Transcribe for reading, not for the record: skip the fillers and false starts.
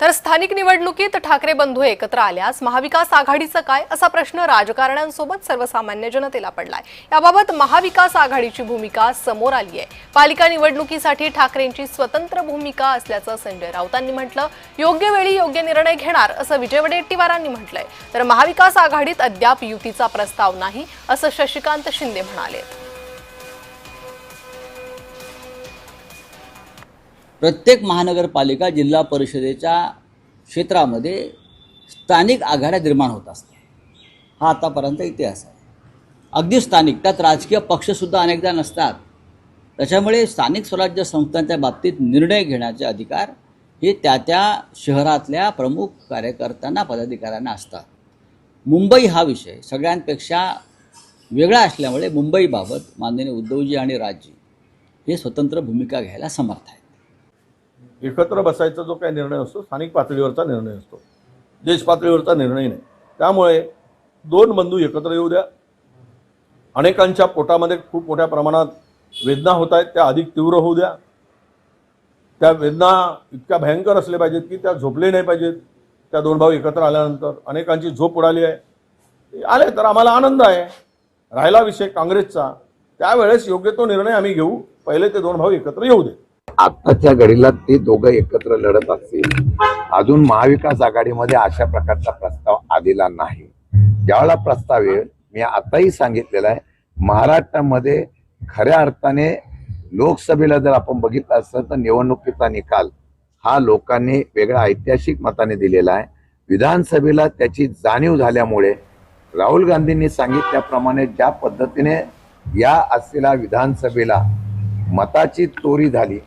तर स्थानिक निवडणुकीत ठाकरे बंधू एकत्र आल्यास महाविकास आघाडीचं काय असा प्रश्न राजकारण्यांसोबत सर्वसामान्य जनतेला पडलाय। याबाबत महाविकास आघाडीची भूमिका समोर आली आहे। पालिका निवडणुकीसाठी ठाकरेंची स्वतंत्र भूमिका असल्याचं संजय राऊतांनी म्हटलं। योग्य वेळी योग्य निर्णय घेणार असं विजय वडेट्टीवारांनी म्हटलंय। तर महाविकास आघाडीत अद्याप युतीचा प्रस्ताव नाही असं शशिकांत शिंदे म्हणाले। प्रत्येक महानगरपालिका जिल्हा परिषदेच्या क्षेत्रामध्ये स्थानिक आघाड्या निर्माण होत असतात। हा आतापर्यंत इतिहास आहे। अगदी स्थानिक, त्यात राजकीय पक्षसुद्धा अनेकदा नसतात। त्याच्यामुळे स्थानिक स्वराज्य संस्थांच्या बाबतीत निर्णय घेण्याचे अधिकार हे त्या शहरातल्या प्रमुख कार्यकर्त्यांना, पदाधिकाऱ्यांना असतात। मुंबई हा विषय सगळ्यांपेक्षा वेगळा असल्यामुळे मुंबईबाबत माननीय उद्धवजी आणि राजजी हे स्वतंत्र भूमिका घ्यायला समर्थ आहेत। एकत्र बसायचा जो काही निर्णय असतो स्थानिक पातळीवरचा निर्णय असतो, देश पातळीवरचा निर्णय नाही। त्यामुळे दोन बंधू एकत्र येऊ द्या। अनेकांच्या पोटामध्ये खूप मोठ्या प्रमाणात वेदना होत आहेत, त्या अधिक तीव्र होऊ द्या। त्या वेदना इतक्या भयंकर असल्या पाहिजेत की त्या झोपले नाही पाहिजेत। त्या दोन भाऊ एकत्र आल्यानंतर अनेकांची झोप उडाली आहे। आले तर आम्हाला आनंद आहे। राहिला विषय काँग्रेसचा, त्यावेळेस योग्य तो निर्णय आम्ही घेऊ। पहिले ते दोन भाऊ एकत्र येऊ दे। आताच्या घडीला ते दोघं एकत्र लढत असतील। अजून महाविकास आघाडीमध्ये अशा प्रकारचा प्रस्ताव आलेला नाही। ज्यावेळेला प्रस्ताव येईल, मी आताही सांगितलेलं आहे, महाराष्ट्रामध्ये खऱ्या अर्थाने लोकसभेला जर आपण बघितलं असतं तर निवडणुकीचा निकाल हा लोकांनी वेगळ्या ऐतिहासिक मताने दिलेला आहे। विधानसभेला त्याची जाणीव झाल्यामुळे राहुल गांधींनी सांगितल्याप्रमाणे ज्या पद्धतीने या असलेल्या विधानसभेला मताची चोरी झाली